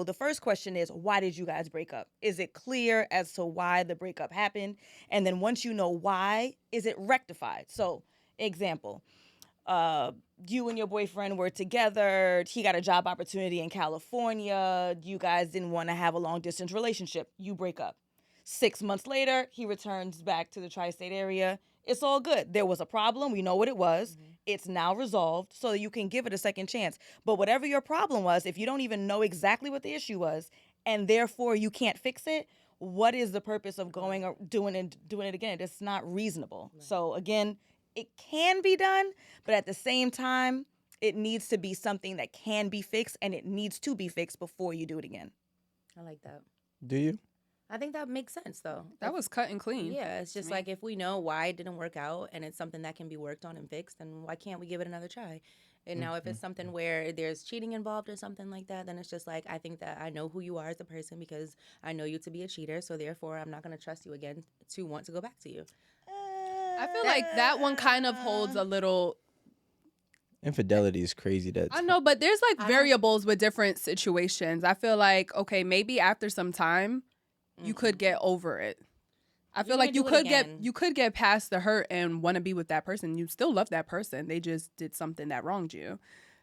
The first question is, why did you guys break up? Is it clear as to why the breakup happened? And then once you know why, is it rectified? So, example, uh, you and your boyfriend were together. He got a job opportunity in California. You guys didn't want to have a long distance relationship. You break up. 6 months later, he returns back to the tri state area. It's all good. There was a problem. We know what it was. It's now resolved so that you can give it a second chance. But whatever your problem was, if you don't even know exactly what the issue was and therefore you can't fix it, what is the purpose of going or doing it again? It's not reasonable. Right. So again, it can be done, but at the same time, it needs to be something that can be fixed, and it needs to be fixed before you do it again. I like that. Do you? I think that makes sense, though. That was cut and clean. Yeah, it's just like if we know why it didn't work out and it's something that can be worked on and fixed, then why can't we give it another try? And now if it's something where there's cheating involved or something like that, then it's just like, I think that I know who you are as a person because I know you to be a cheater. So therefore, I'm not going to trust you again to want to go back to you. I feel like that one kind of holds a little. Infidelity is crazy. I know, but there's like variables with different situations. I feel like, okay, maybe after some time, you could get over it. I feel like you could get past the hurt and want to be with that person. You still love that person. They just did something that wronged you.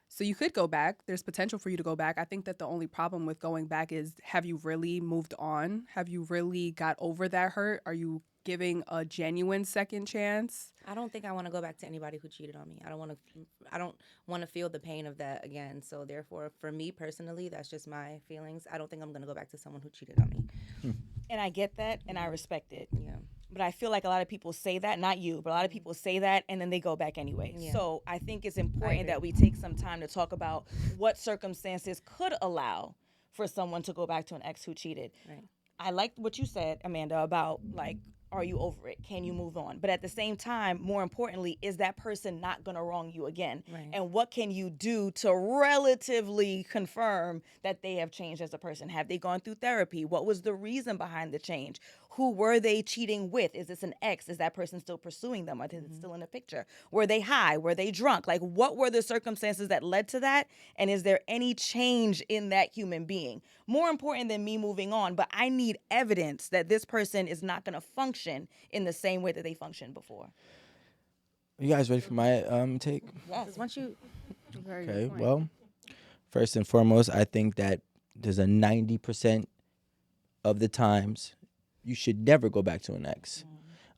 So you could go back. There's potential for you to go back. I think that the only problem with going back is, have you really moved on? Have you really got over that hurt? Are you giving a genuine second chance? I don't think I want to go back to anybody who cheated on me. I don't want to feel the pain of that again. So therefore, for me personally, that's just my feelings. I don't think I'm going to go back to someone who cheated on me. And I get that, and I respect it. Yeah. But I feel like a lot of people say that, not you, but a lot of people say that, and then they go back anyway. Yeah. So I think it's important that we take some time to talk about what circumstances could allow for someone to go back to an ex who cheated. Right. I liked what you said, Amanda, about like, are you over it? Can you move on? But at the same time, more importantly, is that person not going to wrong you again? Right. And what can you do to relatively confirm that they have changed as a person? Have they gone through therapy? What was the reason behind the change? Who were they cheating with? Is this an ex? Is that person still pursuing them? Or is it still in the picture? Were they high? Were they drunk? Like, what were the circumstances that led to that? And is there any change in that human being? More important than me moving on, but I need evidence that this person is not going to function in the same way that they functioned before. You guys ready for my take? Yes. Once you, Okay, well, first and foremost, I think that there's a 90% of the times you should never go back to an ex.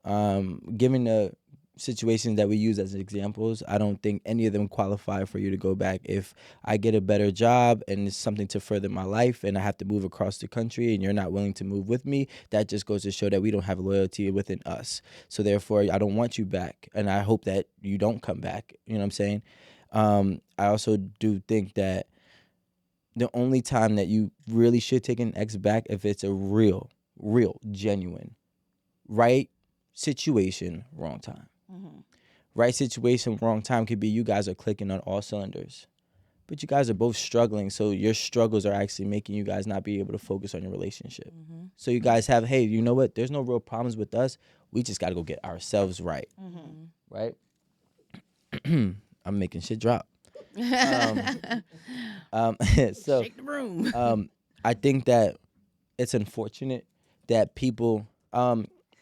Given the situations that we use as examples, I don't think any of them qualify for you to go back. If I get a better job and it's something to further my life and I have to move across the country and you're not willing to move with me, that just goes to show that we don't have loyalty within us. So therefore, I don't want you back, and I hope that you don't come back. You know what I'm saying? I also do think that the only time that you really should take an ex back if it's a real, genuine, right situation, wrong time. Right situation, wrong time could be you guys are clicking on all cylinders, but you guys are both struggling. So your struggles are actually making you guys not be able to focus on your relationship. So you guys have, hey, you know what? There's no real problems with us. We just got to go get ourselves right. Right? I'm making shit drop. So shake the room. I think that it's unfortunate that people,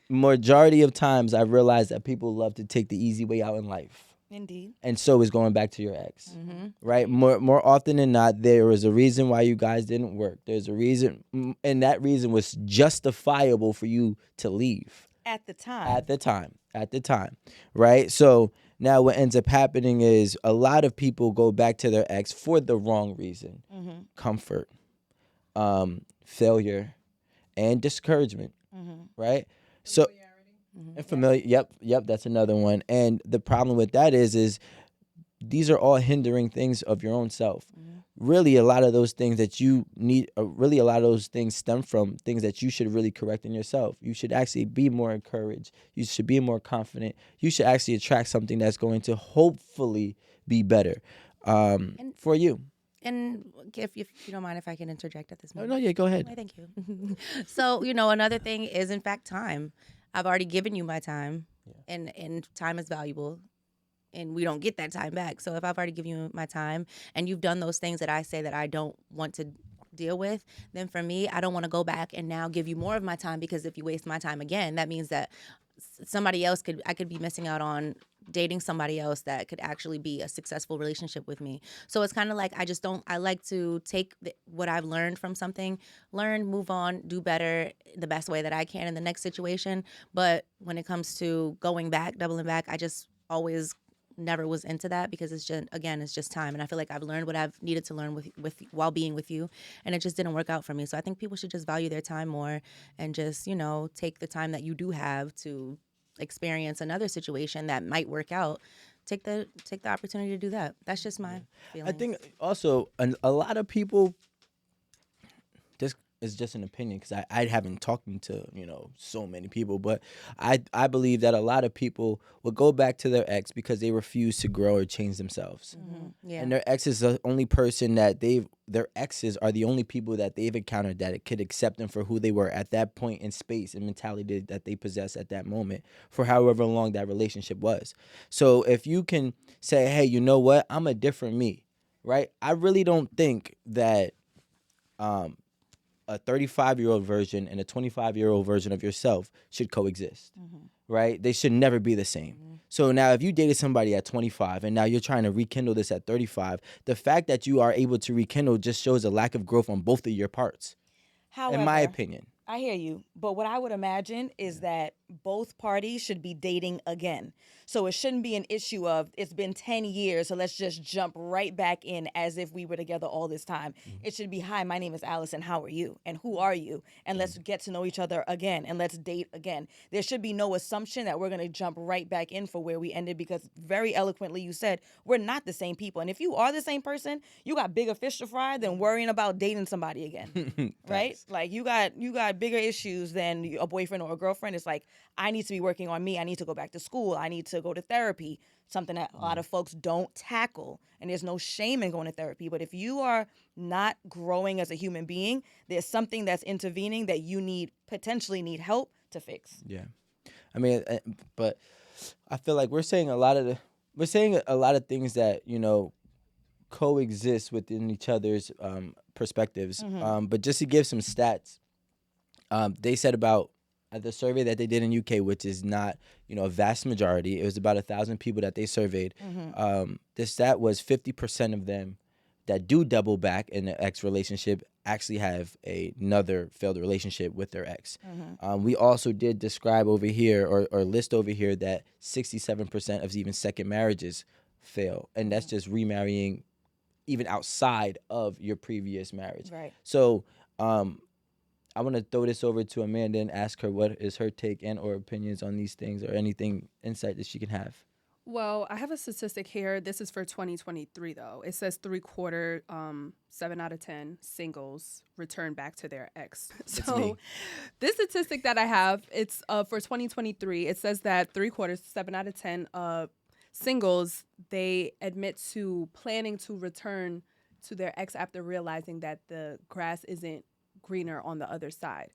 majority of times I realize that people love to take the easy way out in life. Indeed. And so is going back to your ex, right? More often than not, there was a reason why you guys didn't work. There's a reason, and that reason was justifiable for you to leave. At the time, right? So now what ends up happening is a lot of people go back to their ex for the wrong reason. Comfort, failure, and discouragement, right? So, and familiar, yep, that's another one. And the problem with that is these are all hindering things of your own self. Really, a lot of those things that you need, really a lot of those things stem from things that you should really correct in yourself. You should actually be more encouraged. You should be more confident. You should actually attract something that's going to hopefully be better for you. And if you don't mind if I can interject at this moment. No, yeah, go ahead. Thank you. So, another thing is, in fact, time. I've already given you my time, and time is valuable, and we don't get that time back. So if I've already given you my time, and you've done those things that I say that I don't want to deal with, then for me, I don't want to go back and now give you more of my time, because if you waste my time again, that means that I could be missing out on dating somebody else that could actually be a successful relationship with me. So it's kind of like I like to take what I've learned from something, move on, do better the best way that I can in the next situation. But when it comes to going back, doubling back, I just always never was into that, because it's just time. And I feel like I've learned what I've needed to learn with while being with you, and it just didn't work out for me. So I think people should just value their time more and just, take the time that you do have to experience another situation that might work out. Take the opportunity to do that. That's just my feeling. I think also a lot of people, this is just an opinion because I haven't talked to so many people, but I believe that a lot of people will go back to their ex because they refuse to grow or change themselves. Yeah. And their ex is the only person that their exes are the only people that they've encountered that it could accept them for who they were at that point in space and mentality that they possess at that moment for however long that relationship was. So if you can say, hey, you know what, I'm a different me, right? I really don't think that a 35-year-old version and a 25-year-old version of yourself should coexist, right? They should never be the same. So now if you dated somebody at 25 and now you're trying to rekindle this at 35, the fact that you are able to rekindle just shows a lack of growth on both of your parts, However, in my opinion. I hear you, but what I would imagine is that both parties should be dating again. So it shouldn't be an issue of it's been 10 years, so let's just jump right back in as if we were together all this time. It should be, hi, my name is Allison, how are you? And who are you? And let's get to know each other again, and let's date again. There should be no assumption that we're going to jump right back in for where we ended, because very eloquently you said, we're not the same people. And if you are the same person, you got bigger fish to fry than worrying about dating somebody again, right? Like you got bigger issues than a boyfriend or a girlfriend. It's like, I need to be working on me. I need to go back to school. I need to go to therapy, something that a lot of folks don't tackle. And there's no shame in going to therapy. But if you are not growing as a human being, there's something that's intervening that you potentially need help to fix. Yeah. I mean, but I feel like we're saying a lot of things that, coexist within each other's perspectives. But just to give some stats, they said about the survey that they did in UK, which is not, a vast majority. It was about 1,000 people that they surveyed. The stat was 50% of them that do double back in an ex relationship actually have another failed relationship with their ex. We also did describe over here or list over here that 67% of even second marriages fail. And that's just remarrying even outside of your previous marriage. Right. So I want to throw this over to Amanda and ask her what is her take and or opinions on these things or anything insight that she can have. Well, I have a statistic here. This is for 2023, though. It says 3/4, 7 out of 10 singles return back to their ex. So this statistic that I have, it's for 2023. It says that 3/4, 7 out of 10 singles, they admit to planning to return to their ex after realizing that the grass isn't greener on the other side,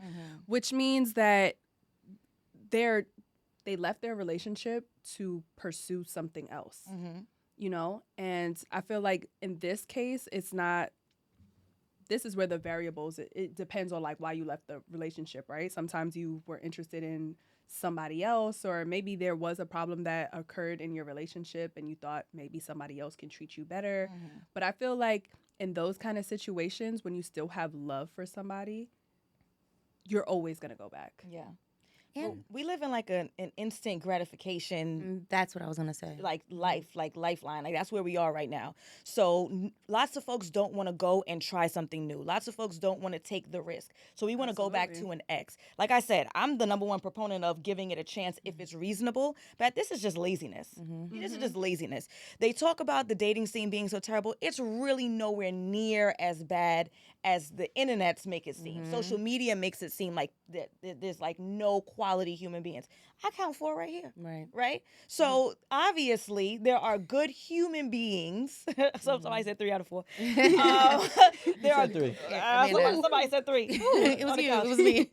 which means that they left their relationship to pursue something else, and I feel like in this case, this is where the variables, it depends on like why you left the relationship, right? Sometimes you were interested in somebody else, or maybe there was a problem that occurred in your relationship and you thought maybe somebody else can treat you better. But I feel like in those kind of situations, when you still have love for somebody, you're always going to go back. Yeah. And we live in like an instant gratification. That's what I was going to say. Like lifeline. Like that's where we are right now. So lots of folks don't want to go and try something new. Lots of folks don't want to take the risk. So we want to go back to an ex. Like I said, I'm the number one proponent of giving it a chance if it's reasonable. But this is just laziness. This is just laziness. They talk about the dating scene being so terrible. It's really nowhere near as bad as the internets make it seem. Social media makes it seem like there's like no quality human beings. I count 4 right here. Right? So obviously there are good human beings. So somebody said 3 out of 4. There are 3. Somebody said 3. It was you. It was me.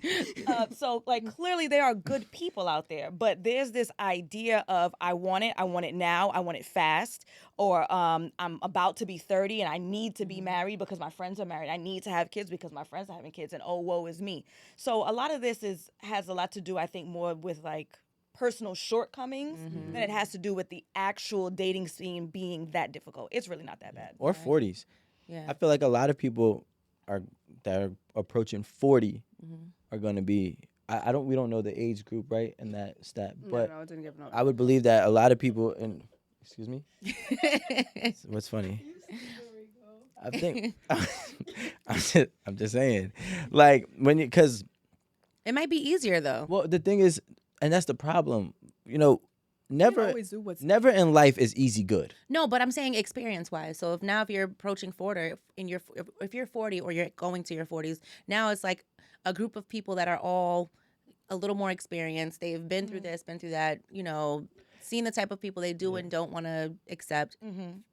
So like clearly there are good people out there, but there's this idea of I want it now, I want it fast, or I'm about to be 30 and I need to be married because my friends are married. I need to have kids because my friends are having kids, and oh, woe is me. So a lot of this has a lot to do, I think, more with like personal shortcomings than it has to do with the actual dating scene being that difficult. It's really not that bad. Or 40s. Yeah. I feel like a lot of people that are approaching 40 are going to be. We don't know the age group, right, in that stat, but no, it didn't give no. I would believe that a lot of people. And excuse me. What's funny? I think I'm just saying, like because It might be easier though. well, the thing is, and that's the problem. You Never always do what's Never in life is easy good. No, but I'm saying experience wise. So if you're approaching 40, if you're 40 or you're going to your 40s, now it's like a group of people that are all a little more experienced. They've been through this, been through that, seen the type of people they do and don't want to accept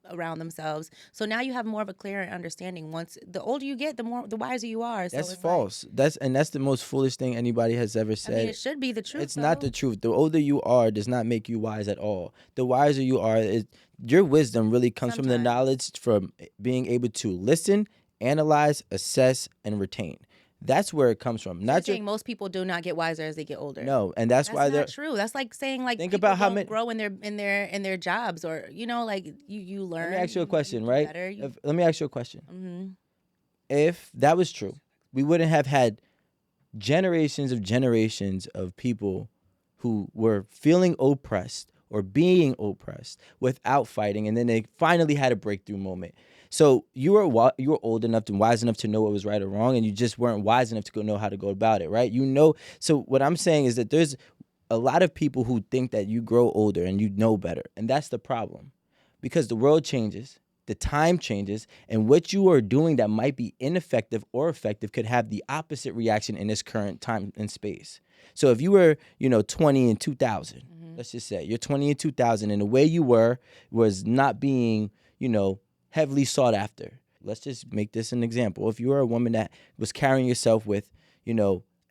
around themselves. So now you have more of a clearer understanding. Once the older you get, the wiser you are. So That's it's false. That's the most foolish thing anybody has ever I said. mean, it should be the truth. It's not though. the truth. The older you are does not make you wise at all. The wiser you are, your wisdom really comes from the Sometimes. knowledge from being able to listen, analyze, assess, and retain. That's where it comes from. You're Not saying most people do not get wiser as they get older. no, and that's why That's they're not true. That's like saying like Think people about how don't many- grow in their jobs, or like you learn. Let me ask you a question, do right? better, Let me ask you a question. Mhm. If that was true, we wouldn't have had generations of people who were feeling oppressed or being oppressed without fighting, and then they finally had a breakthrough moment. So you were old enough and wise enough to know what was right or wrong, and you just weren't wise enough to know how to go about it, right? So what I'm saying is that there's a lot of people who think that you grow older and you know better, and that's the problem. Because the world changes, the time changes, and what you are doing that might be ineffective or effective could have the opposite reaction in this current time and space. So if you were, 20 in 2000, let's just say you're 20 in 2000, and the way you was not being, heavily sought after. Let's just make this an example. If you were a woman that was carrying yourself with,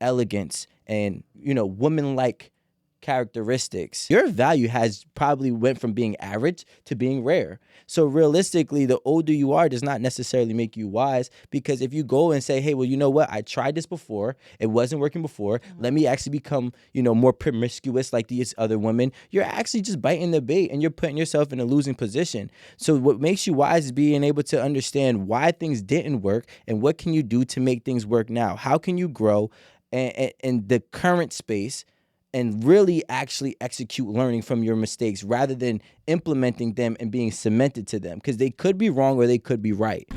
elegance and, woman-like characteristics, your value has probably went from being average to being rare. So realistically, the older you are does not necessarily make you wise, because if you go and say, hey, well, you know what? I tried this before. It wasn't working before. Let me actually become, more promiscuous like these other women. You're actually just biting the bait, and you're putting yourself in a losing position. So what makes you wise is being able to understand why things didn't work and what can you do to make things work now? How can you grow in the current space and really actually execute learning from your mistakes rather than implementing them and being cemented to them, because they could be wrong or they could be right.